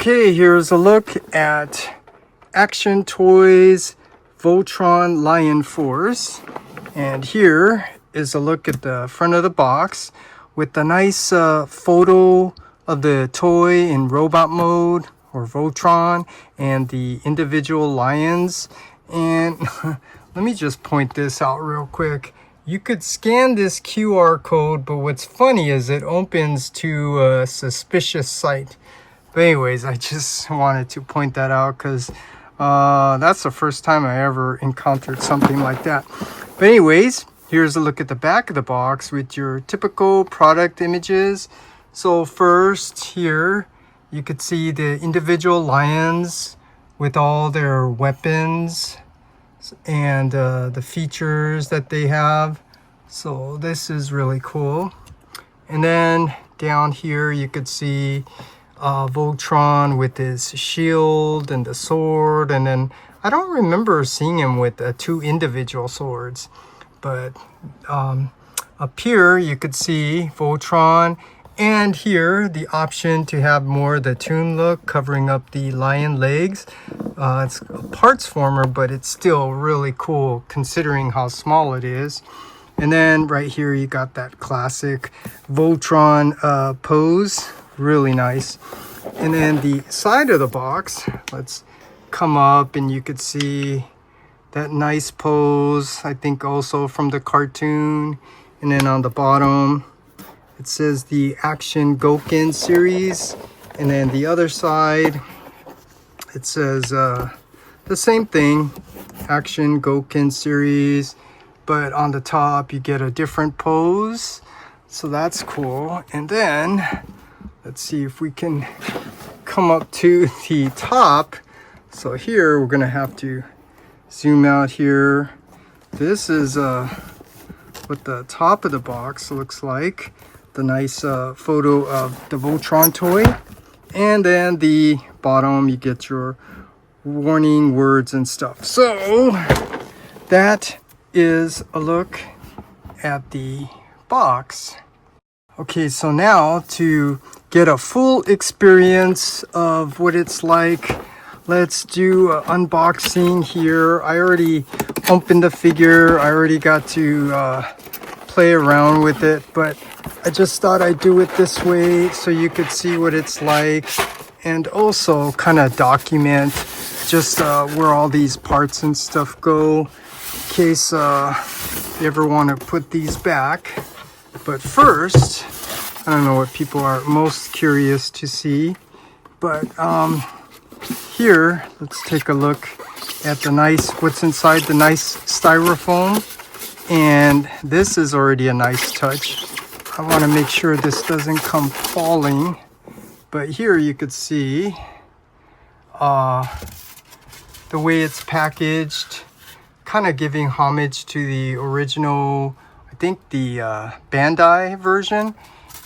Okay, here's a look at Action Toys Voltron Lion Force. And here is a look at the front of the box with a nice photo of the toy in robot mode or Voltron and the individual lions. And let me just point this out real quick. You could scan this QR code, but what's funny is it opens to a suspicious site. But anyways, I just wanted to point that out because that's the first time I ever encountered something like that. But anyways, here's a look at the back of the box with your typical product images. So first here, you could see the individual lions with all their weapons and the features that they have. So this is really cool. And then down here, you could see Voltron with his shield and the sword, and then I don't remember seeing him with two individual swords, but up here you could see Voltron, and here the option to have more the toon look covering up the lion legs. It's a parts former, but it's still really cool considering how small it is. And then right here you got that classic Voltron pose. Really nice. And then the side of the box, let's come up and you could see that nice pose, I think also from the cartoon. And then on the bottom it says the Action Gokin series, and then the other side it says the same thing, Action Gokin series, but on the top you get a different pose, so that's cool. And then let's see if we can come up to the top. So here we're gonna have to zoom out here. This is what the top of the box looks like. The nice photo of the Voltron toy. And then the bottom, you get your warning words and stuff. So that is a look at the box. Okay, so now to get a full experience of what it's like, let's do an unboxing here. I already opened the figure. I already got to play around with it, but I just thought I'd do it this way so you could see what it's like, and also kind of document just where all these parts and stuff go in case you ever want to put these back. But first, I don't know what people are most curious to see, but here, let's take a look at the nice, what's inside the nice styrofoam. And this is already a nice touch. I want to make sure this doesn't come falling. But here you could see the way it's packaged, kind of giving homage to the original, I think the Bandai version.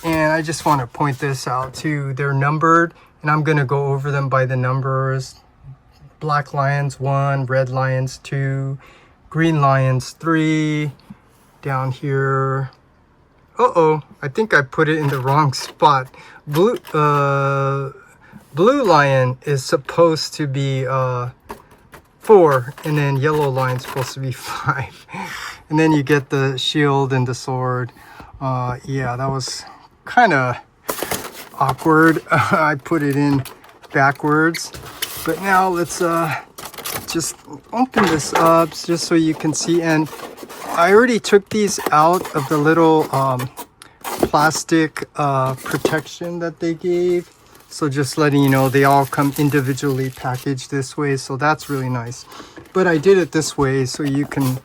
And I just want to point this out too. They're numbered, and I'm going to go over them by the numbers. Black Lions 1, Red Lions 2, Green Lions 3, down here. I think I put it in the wrong spot. Blue Lion is supposed to be 4, and then Yellow Lion's supposed to be 5. And then you get the shield and the sword. Yeah, that was kind of awkward. I put it in backwards. But now let's just open this up just so you can see. And I already took these out of the little plastic protection that they gave. So just letting you know, they all come individually packaged this way. So that's really nice. But I did it this way so you can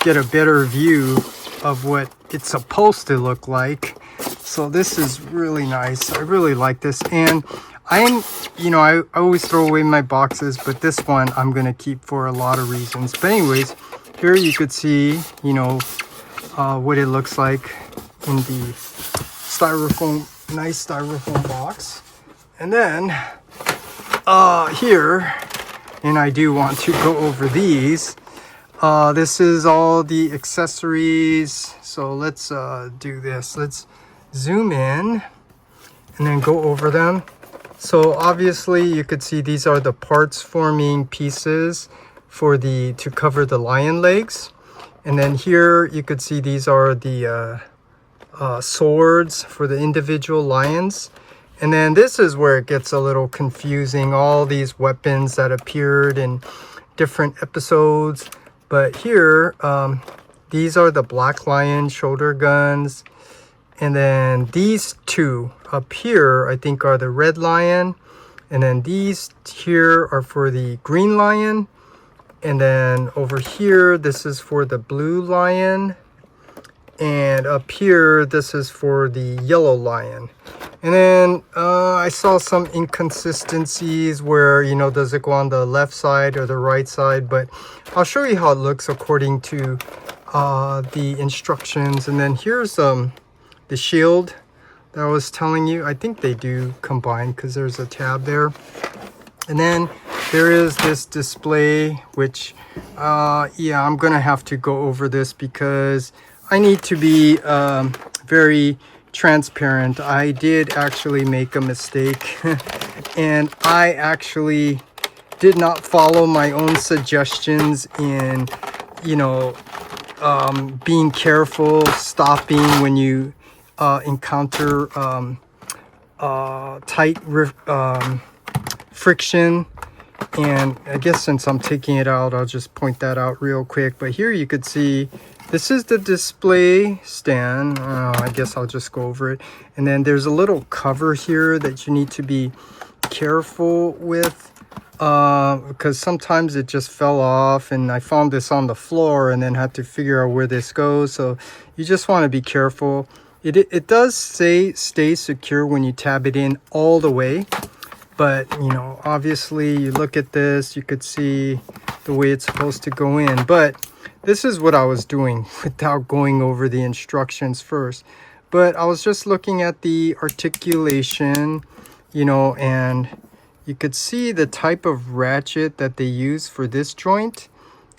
get a better view of what it's supposed to look like. So this is really nice. I really like this. And I always throw away my boxes, but this one I'm going to keep for a lot of reasons. But anyways, here you could see, what it looks like in the styrofoam, nice styrofoam box. And then here, and I do want to go over these. This is all the accessories. So let's do this. Let's zoom in and then go over them. So obviously you could see these are the parts forming pieces for to cover the lion legs. And then here you could see these are the swords for the individual lions. And then this is where it gets a little confusing, all these weapons that appeared in different episodes. But here, these are the black lion shoulder guns. And then these two up here, I think, are the red lion. And then these here are for the green lion. And then over here, this is for the blue lion. And up here, this is for the yellow lion. And then I saw some inconsistencies where, you know, does it go on the left side or the right side? But I'll show you how it looks according to the instructions. And then here's the shield that I was telling you. I think they do combine because there's a tab there. And then there is this display, which, yeah, I'm going to have to go over this because I need to be very transparent. I did actually make a mistake and I actually did not follow my own suggestions in, you know, being careful, stopping when you encounter tight friction. And I guess since I'm taking it out, I'll just point that out real quick. But here you could see this is the display stand. I guess I'll just go over it. And then there's a little cover here that you need to be careful with because sometimes it just fell off, and I found this on the floor and then had to figure out where this goes. So you just want to be careful. It does say stay secure when you tab it in all the way. But, you know, obviously you look at this, you could see the way it's supposed to go in. But this is what I was doing without going over the instructions first. But I was just looking at the articulation, you know, and you could see the type of ratchet that they use for this joint.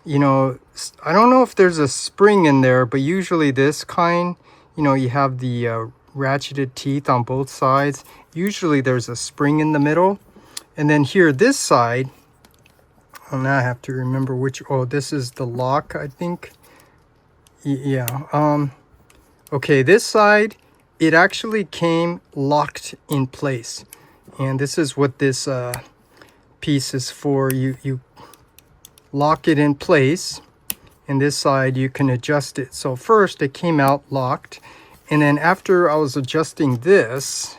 You know, I don't know if there's a spring in there, but usually this kind, you know, you have the ratcheted teeth on both sides. Usually there's a spring in the middle. And then here, this side, oh, now I have to remember which, oh, this is the lock, I think. Yeah. Okay, this side, it actually came locked in place. And this is what this piece is for. You lock it in place. And this side, you can adjust it. So first, it came out locked. And then after I was adjusting this,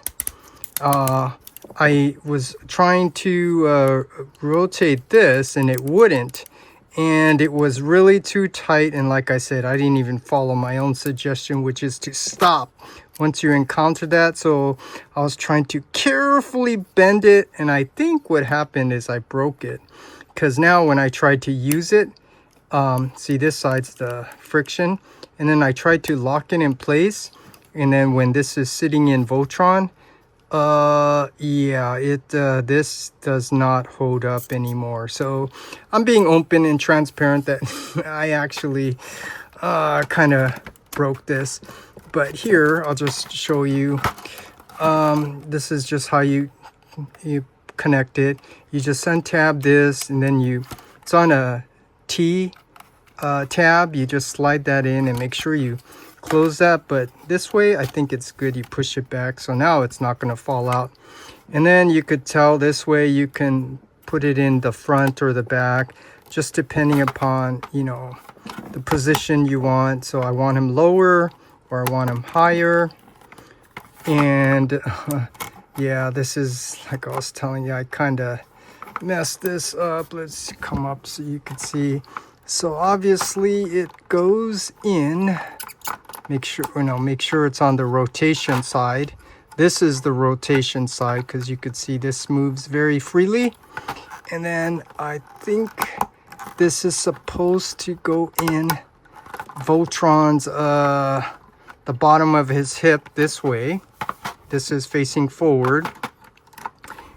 I was trying to rotate this and it wouldn't. And it was really too tight. And like I said, I didn't even follow my own suggestion, which is to stop once you encounter that. So I was trying to carefully bend it. And I think what happened is I broke it. Because now when I tried to use it, see, this side's the friction. And then I tried to lock it in place. And then when this is sitting in Voltron, yeah, this does not hold up anymore. So I'm being open and transparent that I actually kind of broke this. But here, I'll just show you. This is just how you connect it. You just untab this, and then it's on a T tab. You just slide that in and make sure you close that. But this way, I think it's good. You push it back, so now it's not going to fall out. And then you could tell this way you can put it in the front or the back, just depending upon, you know, the position you want. So I want him lower or I want him higher. And yeah, this is, like I was telling you, I kind of messed this up. Let's come up so you can see. So obviously it goes in. Make sure it's on the rotation side. This is the rotation side because you could see this moves very freely. And then I think this is supposed to go in Voltron's the bottom of his hip this way. This is facing forward.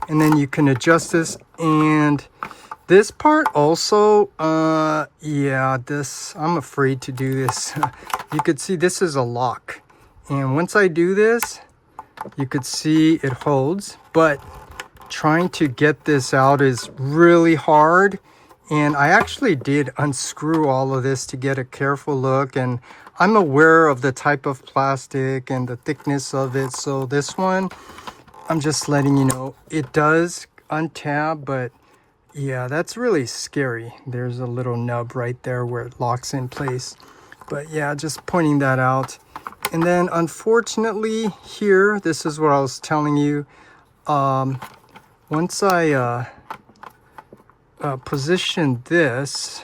And then you can adjust this, and this part also, yeah, I'm afraid to do this. You could see this is a lock. And once I do this, you could see it holds. But trying to get this out is really hard. And I actually did unscrew all of this to get a careful look. And I'm aware of the type of plastic and the thickness of it. So this one, I'm just letting you know, it does untab, but yeah, that's really scary. There's a little nub right there where it locks in place. But yeah, just pointing that out. And then unfortunately here, this is what I was telling you. Once I position this,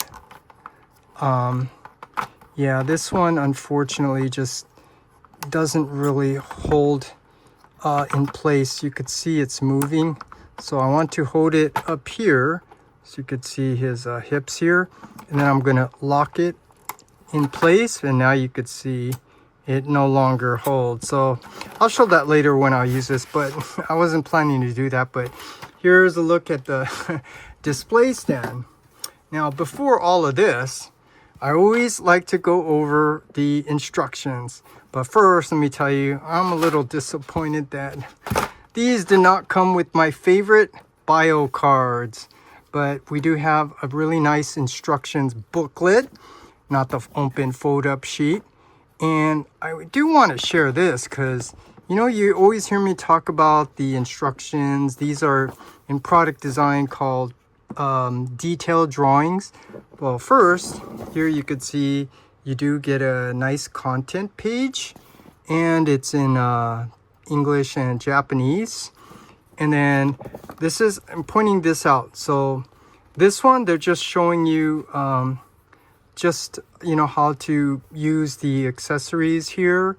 yeah, this one unfortunately just doesn't really hold in place. You could see it's moving. So I want to hold it up here so you could see his hips here. And then I'm gonna lock it in place, and now you could see it no longer holds. So I'll show that later when I use this, but I wasn't planning to do that. But here's a look at the display stand. Now, before all of this, I always like to go over the instructions. But first, let me tell you, I'm a little disappointed that these did not come with my favorite bio cards. But we do have a really nice instructions booklet, not the open fold-up sheet. And I do want to share this because, you know, you always hear me talk about the instructions. These are in product design called detailed drawings. Well, first, here you could see you do get a nice content page, and it's in English and Japanese. And then this is, I'm pointing this out. So this one, they're just showing you just, you know, how to use the accessories here.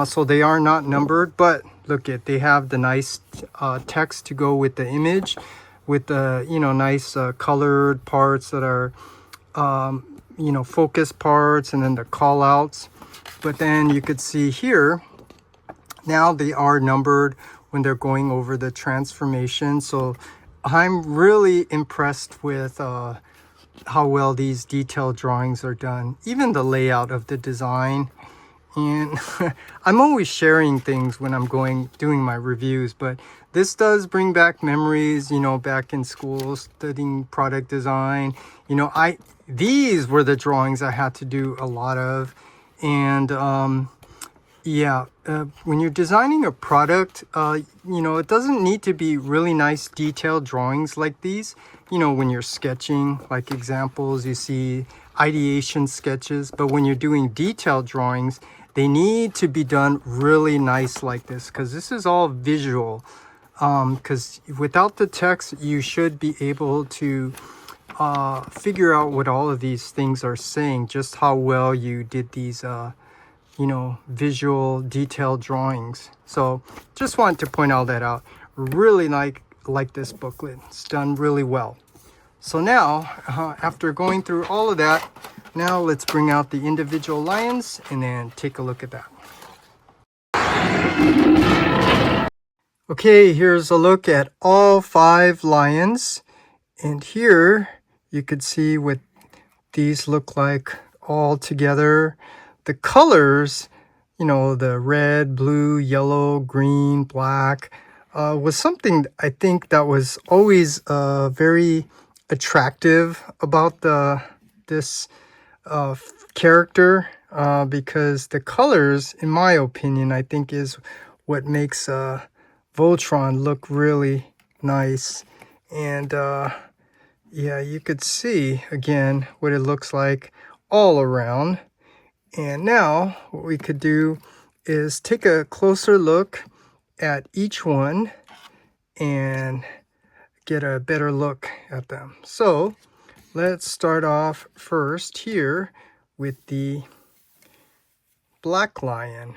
So they are not numbered, but look at, they have the nice text to go with the image, with the, you know, nice colored parts that are, you know, focus parts, and then the call outs. But then you could see here, now they are numbered when they're going over the transformation. So I'm really impressed with how well these detailed drawings are done, even the layout of the design. And I'm always sharing things when I'm doing my reviews, but this does bring back memories, you know, back in school studying product design. You know, these were the drawings I had to do a lot of. And yeah, when you're designing a product, you know, it doesn't need to be really nice detailed drawings like these. You know, when you're sketching, like examples, you see ideation sketches. But when you're doing detailed drawings, they need to be done really nice like this, because this is all visual. Because without the text, you should be able to figure out what all of these things are saying, just how well you did these you know, visual detailed drawings. So just wanted to point all that out. Really like this booklet. It's done really well. So now, after going through all of that, now let's bring out the individual lions and then take a look at that. Okay, here's a look at all 5 lions. And here you could see what these look like all together. The colors, you know, the red, blue, yellow, green, black, was something I think that was always very attractive about this character, because the colors, in my opinion, I think is what makes Voltron look really nice. And yeah, you could see again what it looks like all around. And now what we could do is take a closer look at each one and get a better look at them. So let's start off first here with the black lion.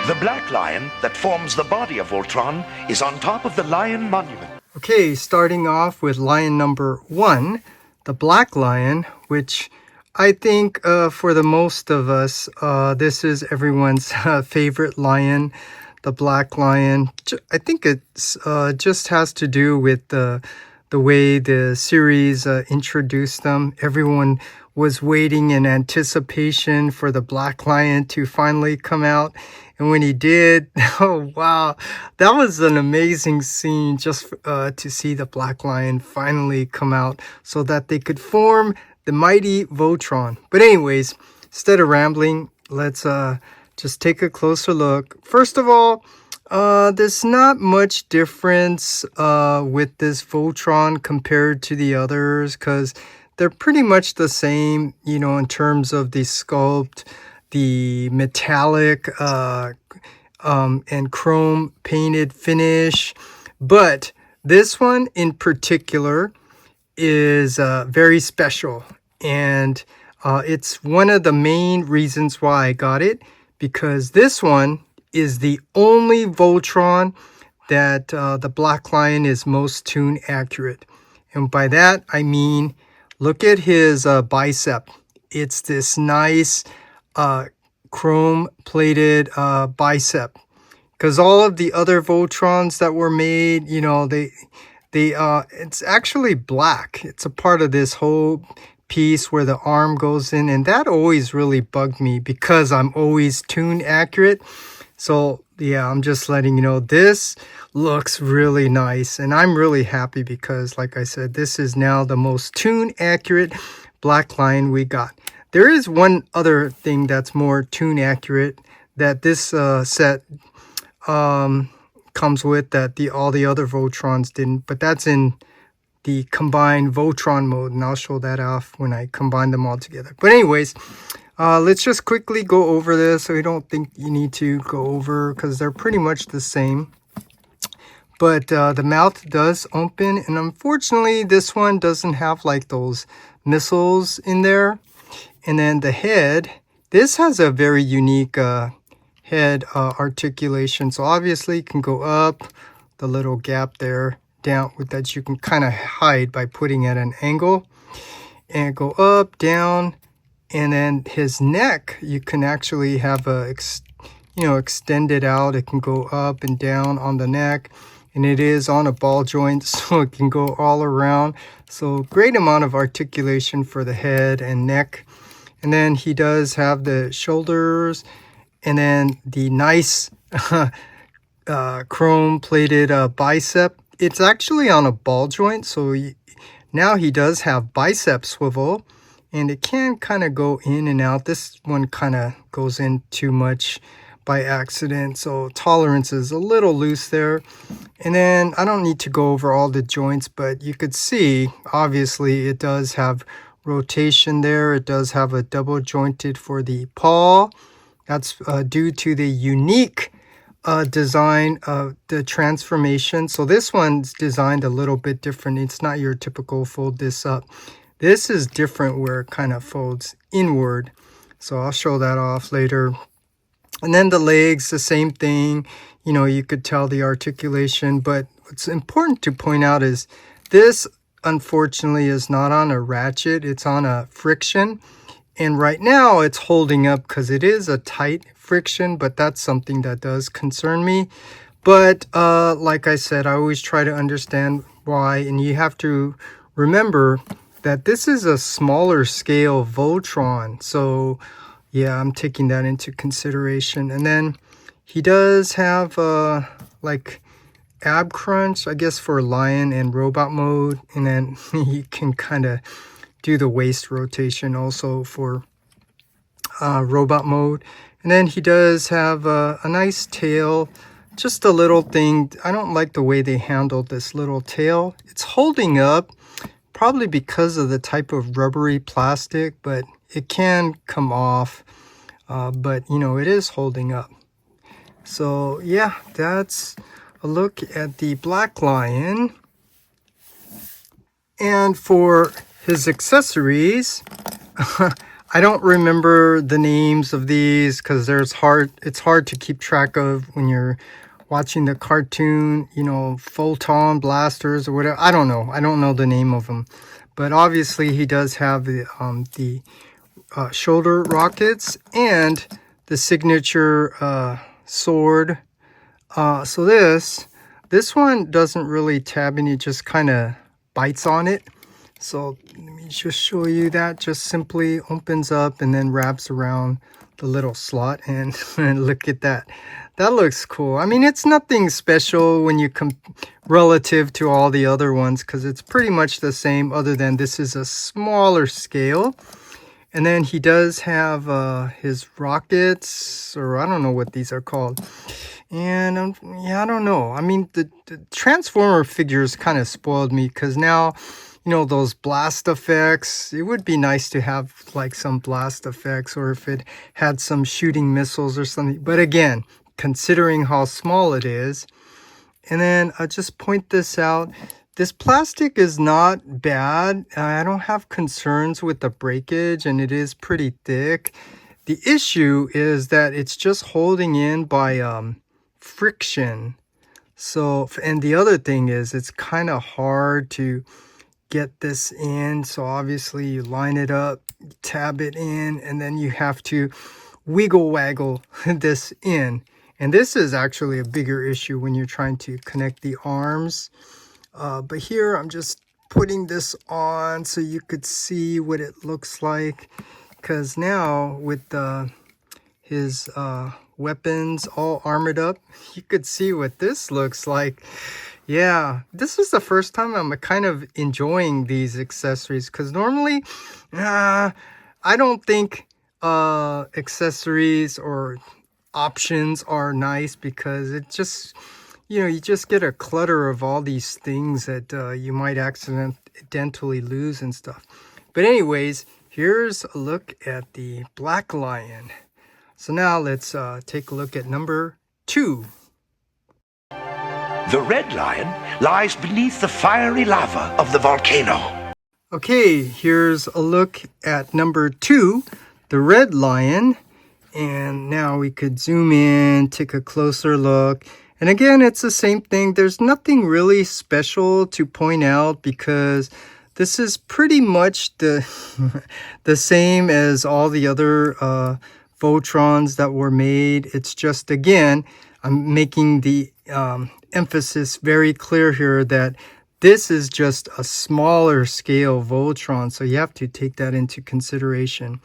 The black lion that forms the body of Voltron is on top of the lion monument. Okay, starting off with lion number 1, the black lion, which I think for the most of us, this is everyone's favorite lion, the black lion. I think it's just has to do with the way the series introduced them. Everyone was waiting in anticipation for the black lion to finally come out. And when he did, oh wow, that was an amazing scene, just to see the Black Lion finally come out so that they could form the mighty Voltron. But anyways, instead of rambling, let's just take a closer look. First of all, there's not much difference with this Voltron compared to the others, because they're pretty much the same, you know, in terms of the sculpt, the metallic and chrome painted finish. But this one in particular is very special, and it's one of the main reasons why I got it, because this one is the only Voltron that the Black Lion is most tune accurate. And by that I mean, look at his bicep. It's this nice chrome plated bicep, because all of the other Voltrons that were made, you know, it's actually black. It's a part of this whole piece where the arm goes in, and that always really bugged me because I'm always tune accurate. So yeah, I'm just letting you know, this looks really nice, and I'm really happy because, like I said, this is now the most tune accurate Black Lion we got. There is one other thing that's more tune accurate that this set comes with that all the other Voltrons didn't, but that's in the combined Voltron mode, and I'll show that off when I combine them all together. But anyways, let's just quickly go over this, so you don't think you need to go over, because they're pretty much the same. But the mouth does open, and unfortunately this one doesn't have like those missiles in there. And then the head, this has a very unique head articulation. So obviously it can go up, the little gap there, down, with that you can kind of hide by putting at an angle, and go up, down. And then his neck, you can actually have extend it out. It can go up and down on the neck, and it is on a ball joint, so it can go all around. So great amount of articulation for the head and neck. And then he does have the shoulders, and then the nice chrome plated bicep. It's actually on a ball joint, so now he does have bicep swivel, and it can kind of go in and out. This one kind of goes in too much by accident, so tolerance is a little loose there. And then I don't need to go over all the joints, but you could see obviously it does have rotation there. It does have a double jointed for the paw. That's due to the unique design of the transformation. So this one's designed a little bit different. It's not your typical fold this up. This is different, where it kind of folds inward. So I'll show that off later. And then the legs, the same thing. You know, you could tell the articulation, but what's important to point out is this unfortunately is not on a ratchet, it's on a friction. And right now it's holding up because it is a tight friction, but that's something that does concern me. But like I said, I always try to understand why, and you have to remember that this is a smaller scale Voltron. So yeah, I'm taking that into consideration. And then he does have like ab crunch, I guess, for lion and robot mode. And then he can kind of do the waist rotation also for robot mode. And then he does have a nice tail, just a little thing. I don't like the way they handled this little tail. It's holding up, probably because of the type of rubbery plastic, but it can come off. But you know, it is holding up. So yeah, that's a look at the Black Lion. And for his accessories, I don't remember the names of these because it's hard to keep track of when you're watching the cartoon, you know, photon blasters or whatever. I don't know the name of them, but obviously he does have the shoulder rockets and the signature sword. So this one doesn't really tab in, it just kind of bites on it. So let me just show you that. Just simply opens up and then wraps around the little slot, and look at that. That looks cool. I mean, it's nothing special when you relative to all the other ones, because it's pretty much the same, other than this is a smaller scale. And then he does have his rockets, or I don't know what these are called. And yeah, I don't know. I mean, the Transformer figures kind of spoiled me, because now, you know, those blast effects, it would be nice to have like some blast effects, or if it had some shooting missiles or something. But again, considering how small it is. And then I'll just point this out. This plastic is not bad. I don't have concerns with the breakage, and it is pretty thick. The issue is that it's just holding in by friction. So, and the other thing is it's kind of hard to get this in. So obviously you line it up, tab it in, and then you have to wiggle waggle this in. And this is actually a bigger issue when you're trying to connect the arms. But here I'm just putting this on so you could see what it looks like. Because now with his weapons all armored up, you could see what this looks like. Yeah, this is the first time I'm kind of enjoying these accessories. Because normally, I don't think accessories or options are nice, because it just, you know, you just get a clutter of all these things that you might accidentally lose and stuff. But anyways, here's a look at the Black Lion. So now let's take a look at number 2. The red lion lies beneath the fiery lava of the volcano. Okay, here's a look at number 2, the red lion. And now we could zoom in, take a closer look. And again, it's the same thing. There's nothing really special to point out, because this is pretty much the the same as all the other Voltrons that were made. It's just, again, I'm making the emphasis very clear here that this is just a smaller scale Voltron. So you have to take that into consideration.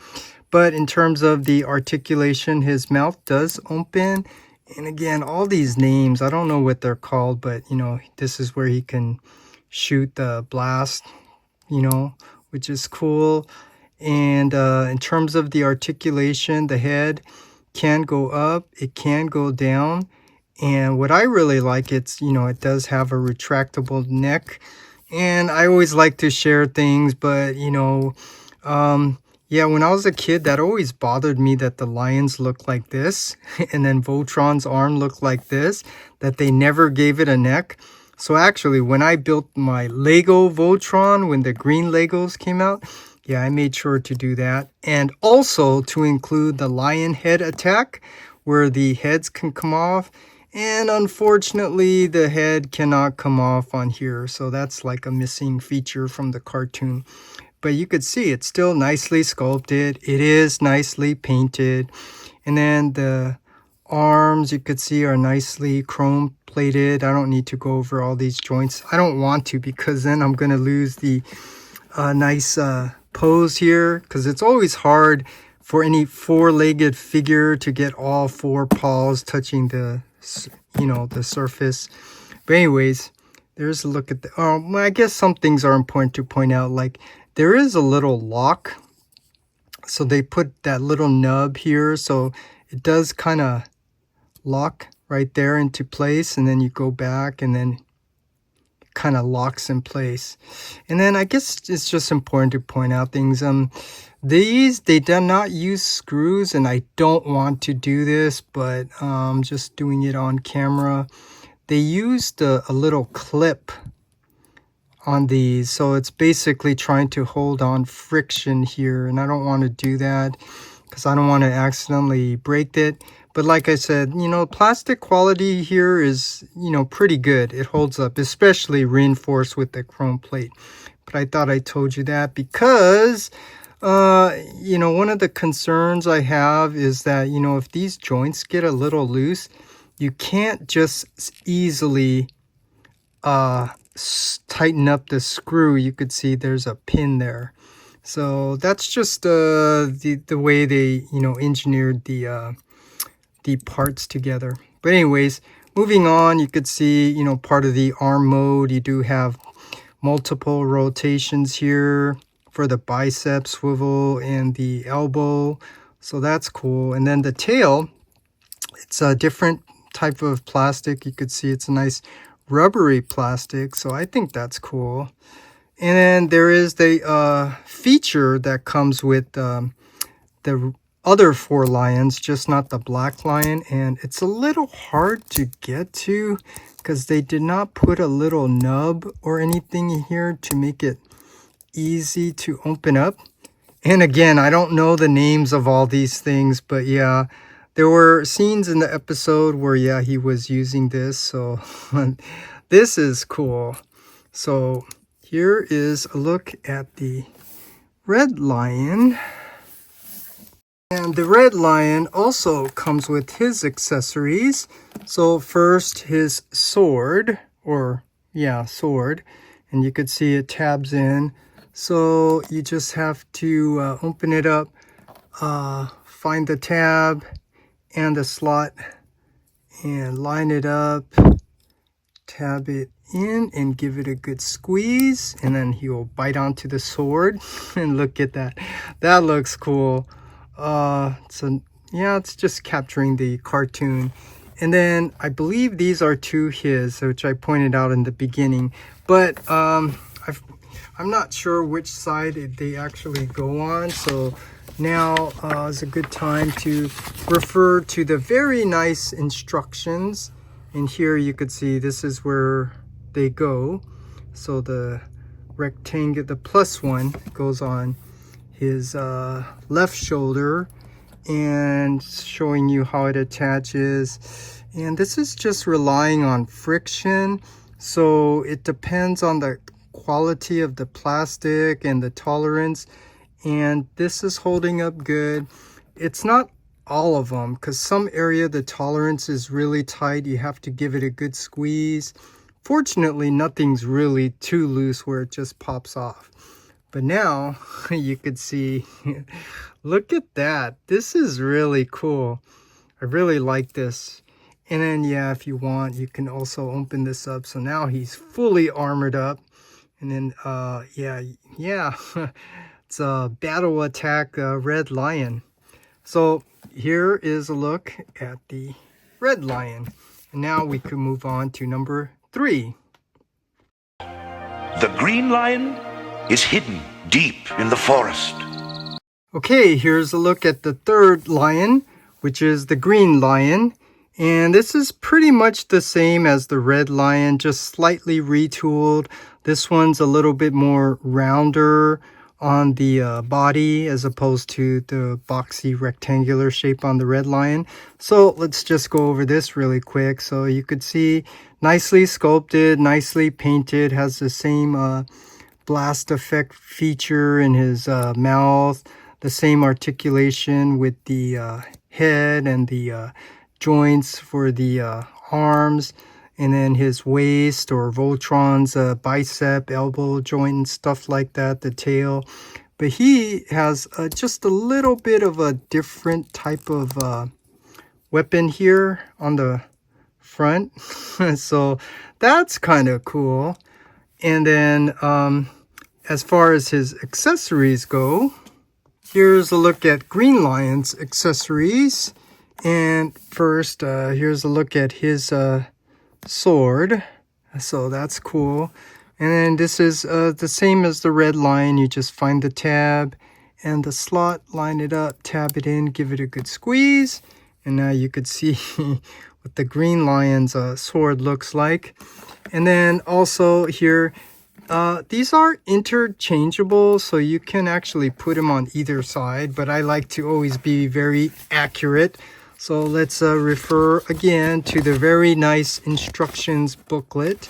But in terms of the articulation, his mouth does open. And again, all these names, I don't know what they're called, but, you know, this is where he can shoot the blast, you know, which is cool. And in terms of the articulation, the head can go up, it can go down. And what I really like, it's, you know, it does have a retractable neck. And I always like to share things, but, you know, yeah, when I was a kid, that always bothered me, that the lions look like this, and then Voltron's arm looked like this, that they never gave it a neck. So actually, when I built my Lego Voltron, when the green Legos came out, yeah, I made sure to do that. And also to include the lion head attack, where the heads can come off. And unfortunately, the head cannot come off on here. So that's like a missing feature from the cartoon. But you could see it's still nicely sculpted. It is nicely painted. And then the arms, you could see, are nicely chrome plated. I don't need to go over all these joints. I don't want to, because then I'm going to lose the nice pose here. Because it's always hard for any four-legged figure to get all 4 paws touching the, you know, the surface. But anyways, there's a look at the, I guess some things are important to point out, like, there is a little lock, so they put that little nub here, so it does kind of lock right there into place, and then you go back, and then it kind of locks in place. And then I guess it's just important to point out things. These, they did not use screws, and I don't want to do this, but I'm just doing it on camera. They used a little clip on these, so it's basically trying to hold on friction here, and I don't want to do that because I don't want to accidentally break it. But like I said, you know, plastic quality here is, you know, pretty good. It holds up, especially reinforced with the chrome plate. But I thought I told you that because you know, one of the concerns I have is that, you know, if these joints get a little loose, you can't just easily tighten up the screw. You could see there's a pin there. So that's just the way they, you know, engineered the parts together. But anyways, moving on, you could see, you know, part of the arm mode. You do have multiple rotations here for the bicep swivel and the elbow. So that's cool. And then the tail, it's a different type of plastic. You could see it's a nice rubbery plastic. So I think that's cool. And then there is the feature that comes with the other 4 lions, just not the black lion. And it's a little hard to get to because they did not put a little nub or anything in here to make it easy to open up. And again, I don't know the names of all these things, but yeah, there were scenes in the episode where, yeah, he was using this. So this is cool. So here is a look at the red lion. And the red lion also comes with his accessories. So first, his sword, or yeah, sword. And you could see it tabs in. So you just have to open it up, find the tab and the slot, and line it up, tab it in, and give it a good squeeze. And then he will bite onto the sword. And look at that. That looks cool. It's just capturing the cartoon. And then I believe these are to his, which I pointed out in the beginning. But I'm not sure which side they actually go on. So now is a good time to refer to the very nice instructions. And here you could see this is where they go. So the rectangle, the plus one, goes on his left shoulder, and showing you how it attaches. And this is just relying on friction, so it depends on the quality of the plastic and the tolerance. And this is holding up good. It's not all of them, because some area the tolerance is really tight. You have to give it a good squeeze. Fortunately, nothing's really too loose where it just pops off. But now you could see, look at that. This is really cool. I really like this. And then, yeah, if you want, you can also open this up. So now he's fully armored up. And then, yeah, it's a battle attack red lion. So here is a look at the red lion. And now we can move on to number 3. The green lion is hidden deep in the forest. Okay, here's a look at the third lion, which is the green lion. And this is pretty much the same as the red lion, just slightly retooled. This one's a little bit more rounder on the body as opposed to the boxy rectangular shape on the red lion. So let's just go over this really quick. So you could see nicely sculpted, nicely painted, has the same blast effect feature in his mouth, the same articulation with the head and the joints for the arms, and then his waist or Voltron's bicep, elbow joint and stuff like that, the tail. But he has just a little bit of a different type of weapon here on the front. So that's kind of cool. And then as far as his accessories go, here's a look at Green Lion's accessories. And first, here's a look at his sword. So that's cool. And then this is the same as the red lion. You just find the tab and the slot, line it up, tab it in, give it a good squeeze. And now you could see what the Green Lion's sword looks like. And then also here, these are interchangeable, so you can actually put them on either side, but I like to always be very accurate. So let's refer again to the very nice instructions booklet,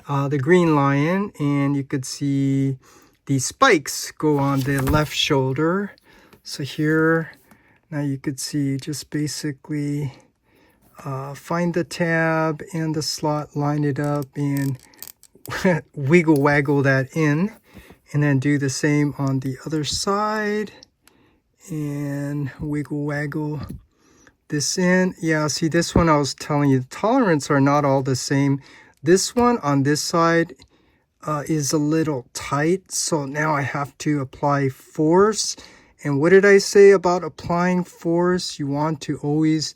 the Green Lion, and you could see the spikes go on the left shoulder. So here, now you could see just basically find the tab and the slot, line it up, and wiggle waggle that in. And then do the same on the other side. And wiggle waggle this in. Yeah, see this one I was telling you, the tolerance are not all the same. This one on this side is a little tight, so now I have to apply force. And what did I say about applying force? You want to always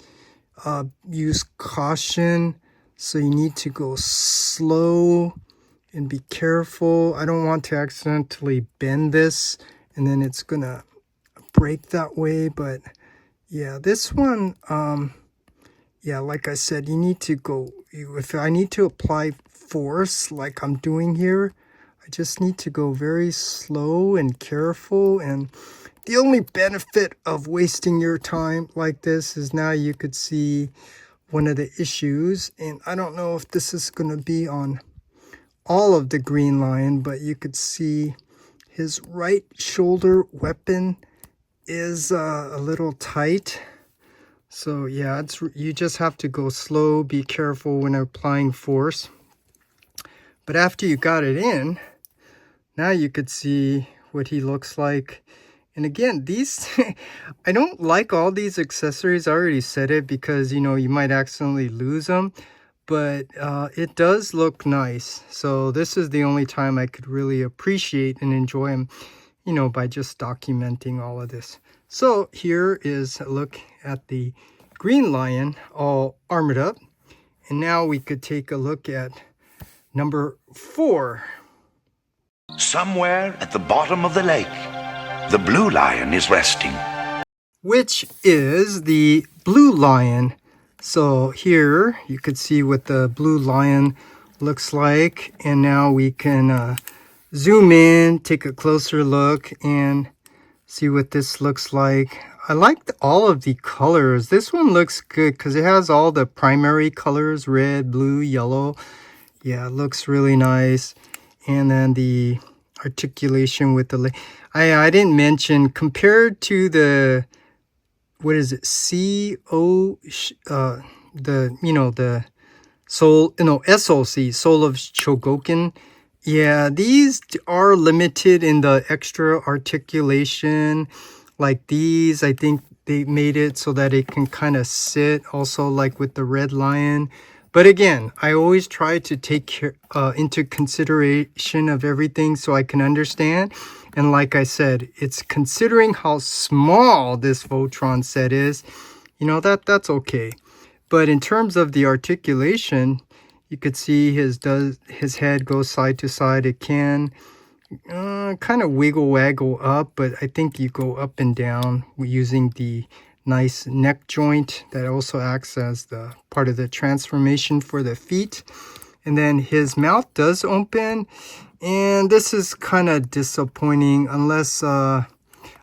use caution, so you need to go slow and be careful. I don't want to accidentally bend this and then it's gonna break that way. But yeah, this one, yeah, like I said, you need to go, if I need to apply force like I'm doing here, I just need to go very slow and careful. And the only benefit of wasting your time like this is now you could see one of the issues. And I don't know if this is going to be on all of the Green Lion, but you could see his right shoulder weapon is a little tight. So yeah, you just have to go slow, be careful when applying force. But after you got it in, now you could see what he looks like. And again, these, I don't like all these accessories. I already said it because, you know, you might accidentally lose them. But it does look nice. So this is the only time I could really appreciate and enjoy them, you know, by just documenting all of this. So here is a look at the Green Lion all armored up. And now we could take a look at number 4. Somewhere at the bottom of the lake, the blue lion is resting. Which is the Blue Lion. So here you could see what the Blue Lion looks like. And now we can zoom in, take a closer look, and see what this looks like. I like all of the colors. This one looks good because it has all the primary colors, red, blue, yellow. Yeah, it looks really nice. And then the articulation with the... I didn't mention, compared to the... What is it? The, you know, the soul, you know, SOC, Soul of Chogokin. Yeah, these are limited in the extra articulation. Like these, I think they made it so that it can kind of sit also like with the Red Lion. But again, I always try to take care, into consideration of everything so I can understand. And like I said, it's considering how small this Voltron set is, you know, that's okay. But in terms of the articulation, you could see his head goes side to side. It can kind of wiggle waggle up, but I think you go up and down using the nice neck joint that also acts as the part of the transformation for the feet. And then his mouth does open, and this is kind of disappointing unless I'm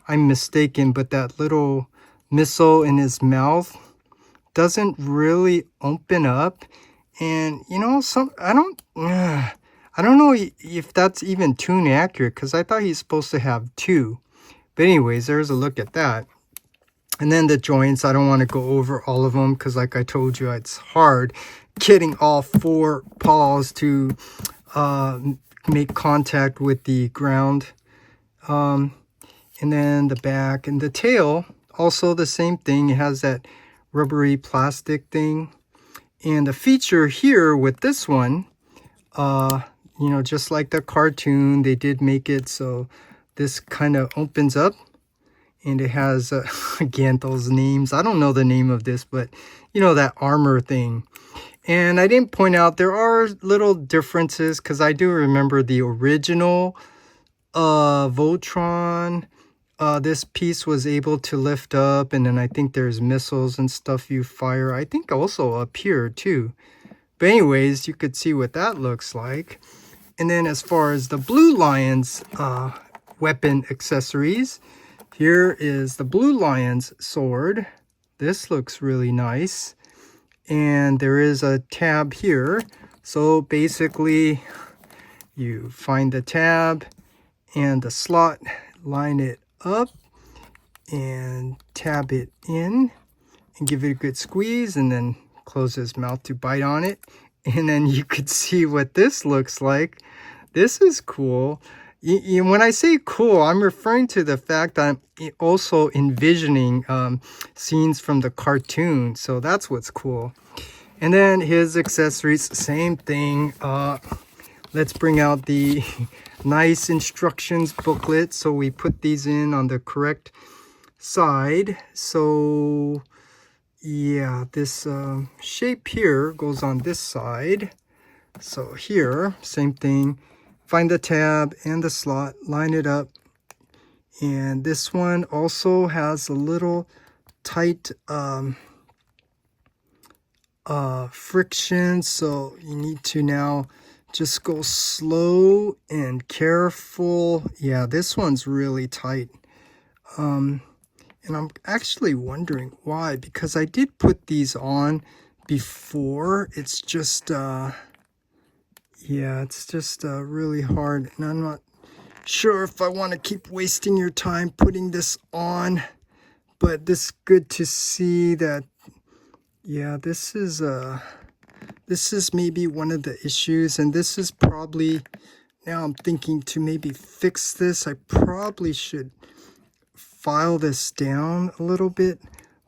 mistaken, but that little missile in his mouth doesn't really open up. And you know, I don't know if that's even tune accurate, because I thought he's supposed to have 2. But anyways, there's a look at that. And then the joints, I don't want to go over all of them because like I told you, it's hard getting all 4 paws to make contact with the ground. And then the back and the tail, also the same thing. It has that rubbery plastic thing. And the feature here with this one, you know, just like the cartoon, they did make it so this kind of opens up. And it has, again, those names. I don't know the name of this, but, you know, that armor thing. And I didn't point out, there are little differences, because I do remember the original Voltron. This piece was able to lift up, and then I think there's missiles and stuff you fire. I think also up here, too. But anyways, you could see what that looks like. And then as far as the Blue Lion's weapon accessories, here is the Blue Lion's sword. This looks really nice. And there is a tab here. So basically, you find the tab and the slot, line it up, and tab it in, and give it a good squeeze, and then close his mouth to bite on it. And then you could see what this looks like. This is cool. When I say cool, I'm referring to the fact that I'm also envisioning scenes from the cartoon. So that's what's cool. And then his accessories, same thing. Let's bring out the nice instructions booklet. So we put these in on the correct side. So yeah, this shape here goes on this side. So here, same thing. Find the tab and the slot, line it up. And this one also has a little tight friction. So you need to now just go slow and careful. Yeah, this one's really tight. And I'm actually wondering why, because I did put these on before. It's just, yeah, it's just really hard. And I'm not sure if I want to keep wasting your time putting this on, but it's good to see that, yeah, this is maybe one of the issues, and this is probably, now I'm thinking to maybe fix this. I probably should file this down a little bit,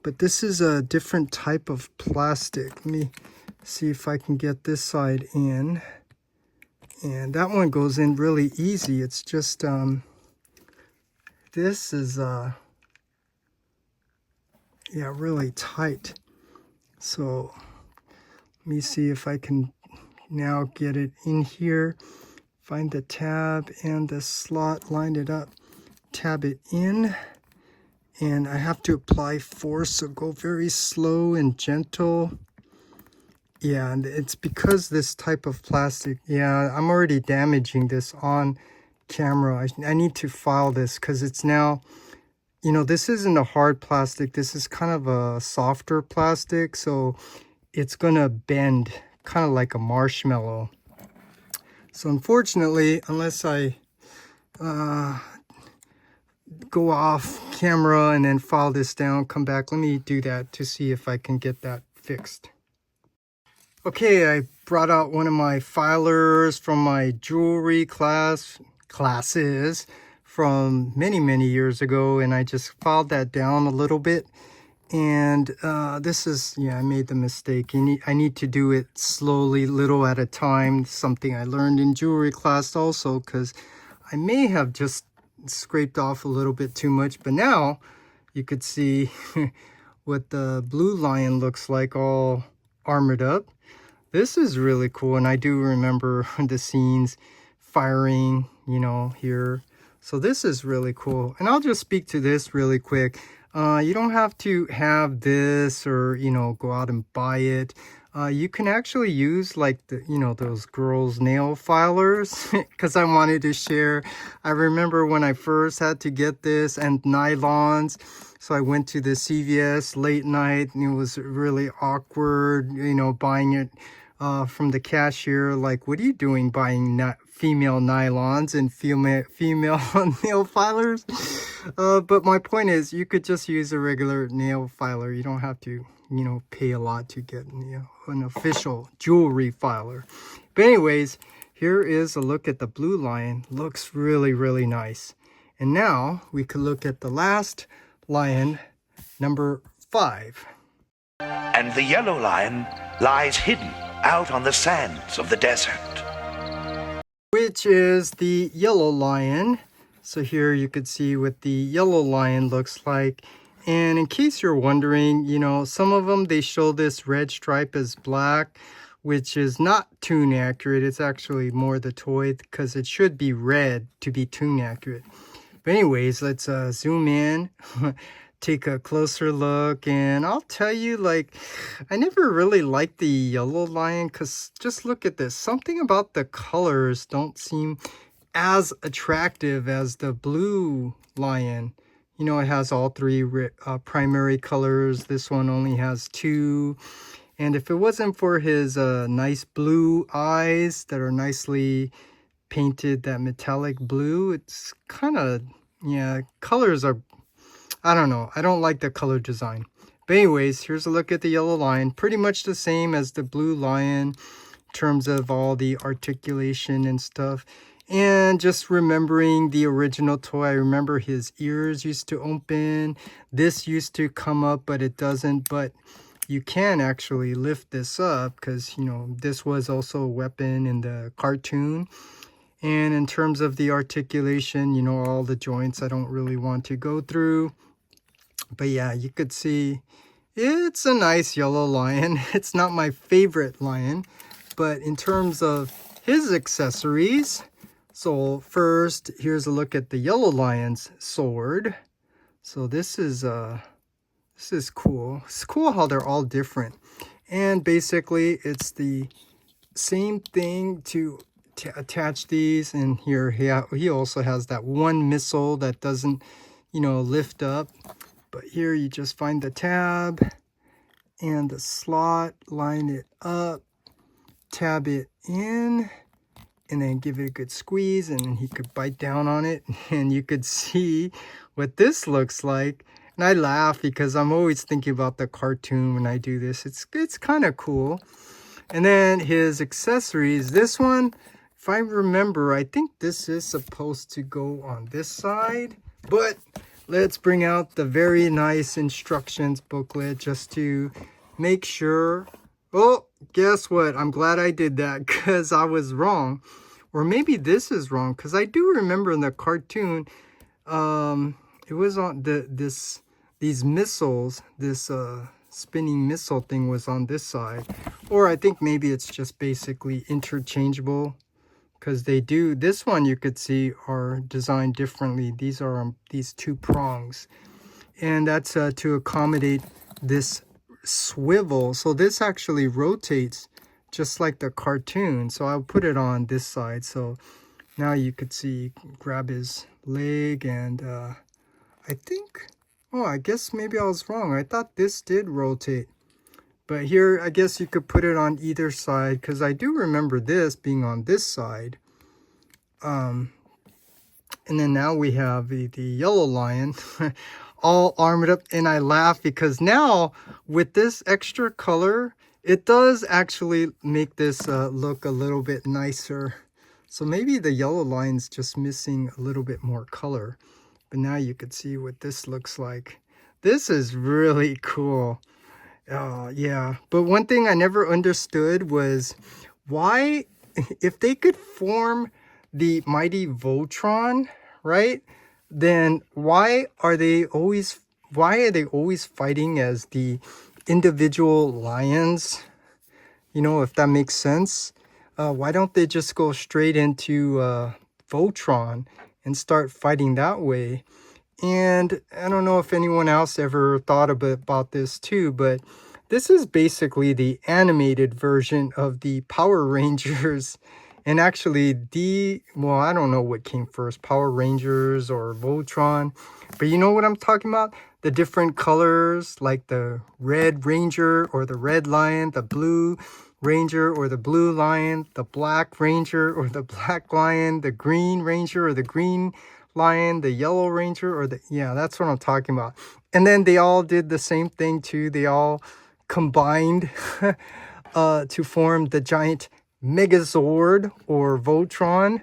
but this is a different type of plastic. Let me see if I can get this side in. And that one goes in really easy. It's just, this is, yeah, really tight. So let me see if I can now get it in here. Find the tab and the slot, line it up, tab it in. And I have to apply force, so go very slow and gentle. Yeah, and it's because this type of plastic, yeah, I'm already damaging this on camera. I need to file this because it's now, you know, this isn't a hard plastic. This is kind of a softer plastic, so it's gonna bend kind of like a marshmallow. So unfortunately, unless I go off camera and then file this down, come back, let me do that to see if I can get that fixed. Okay, I brought out one of my filers from my jewelry classes from many years ago, and I just filed that down a little bit. And this is, yeah, I made the mistake. I need to do it slowly, little at a time. Something I learned in jewelry class also, because I may have just scraped off a little bit too much. But now you could see what the blue lion looks like, all armored up. This is really cool, and I do remember the scenes firing, you know, here. So this is really cool, and I'll just speak to this really quick. You don't have to have this or, you know, go out and buy it. You can actually use like the, you know, those girls' nail filers, because I wanted to share. I remember when I first had to get this, and nylons. So I went to the CVS late night, and it was really awkward, you know, buying it from the cashier. Like, what are you doing buying female nylons and female nail filers? But my point is, you could just use a regular nail filer. You don't have to, you know, pay a lot to get, you know, an official jewelry filer. But anyways, here is a look at the blue lion. Looks really nice. And now we could look at the last lion, number 5. And the yellow lion lies hidden out on the sands of the desert, which is the yellow lion. So here you could see what the yellow lion looks like. And in case you're wondering, you know, some of them, they show this red stripe as black, which is not tune accurate. It's actually more the toy, because it should be red to be tune accurate. But anyways, let's zoom in, take a closer look, and I'll tell you, like, I never really liked the yellow lion, because just look at this. Something about the colors don't seem as attractive as the blue lion. You know, it has all 3 primary colors. This one only has 2. And if it wasn't for his nice blue eyes that are nicely painted, that metallic blue, it's kind of, yeah, colors are, I don't know, I don't like the color design. But anyways, here's a look at the yellow lion. Pretty much the same as the blue lion in terms of all the articulation and stuff. And just remembering the original toy, I remember his ears used to open. This used to come up, but it doesn't. But you can actually lift this up because, you know, this was also a weapon in the cartoon. And in terms of the articulation, you know, all the joints I don't really want to go through. But yeah, you could see it's a nice yellow lion. It's not my favorite lion, but in terms of his accessories, so first, here's a look at the yellow lion's sword. So this is cool. It's cool how they're all different. And basically, it's the same thing to attach these. And here he also has that one missile that doesn't, you know, lift up. But here you just find the tab and the slot, line it up, tab it in, and then give it a good squeeze, and then he could bite down on it, and you could see what this looks like. And I laugh because I'm always thinking about the cartoon when I do this. It's kind of cool. And then his accessories, this one, if I remember, I think this is supposed to go on this side, but let's bring out the very nice instructions booklet just to make sure. Oh, guess what? I'm glad I did that because I was wrong. Or maybe this is wrong because I do remember in the cartoon, it was on these missiles, this spinning missile thing was on this side. Or I think maybe it's just basically interchangeable because they do, this one you could see are designed differently. These are these two prongs, and that's to accommodate this swivel. So this actually rotates just like the cartoon. So I'll put it on this side. So now you could see, grab his leg, and I think, oh, I guess maybe I was wrong. I thought this did rotate. But here, I guess you could put it on either side because I do remember this being on this side. And then now we have the yellow lion all armored up. And I laugh because now with this extra color, it does actually make this look a little bit nicer. So maybe the yellow lion's just missing a little bit more color. But now you could see what this looks like. This is really cool. Yeah, but one thing I never understood was why, if they could form the mighty Voltron, right? Then why are they always fighting as the individual lions? You know, if that makes sense. Why don't they just go straight into Voltron and start fighting that way? And I don't know if anyone else ever thought about this too, but this is basically the animated version of the Power Rangers. And actually well, I don't know what came first, Power Rangers or Voltron. But you know what I'm talking about? The different colors, like the Red Ranger or the Red Lion, the Blue Ranger or the Blue Lion, the Black Ranger or the Black Lion, the Green Ranger or the Green Lion, the Yellow Ranger or yeah, that's what I'm talking about. And then they all did the same thing too. They all combined to form the giant Megazord or Voltron.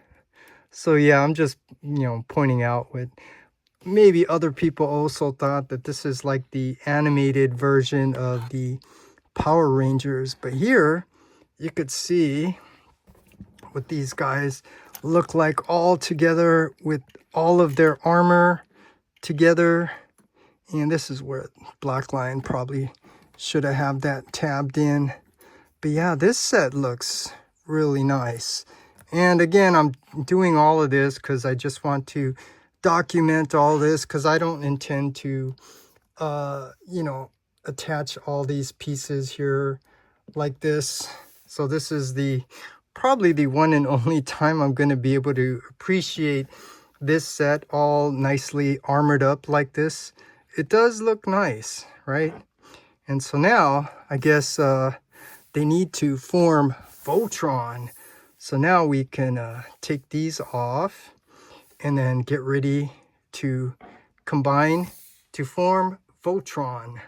So yeah, I'm just, you know, pointing out what maybe other people also thought, that this is like the animated version of the Power Rangers. But here you could see what these guys look like all together with all of their armor together. And this is where Black Lion probably should have that tabbed in. But yeah, this set looks really nice. And again, I'm doing all of this because I just want to document all this, because I don't intend to, you know, attach all these pieces here like this. So this is probably the one and only time I'm going to be able to appreciate this set all nicely armored up like this. It does look nice, right? And so now I guess they need to form Voltron. So now we can take these off and then get ready to combine to form Voltron.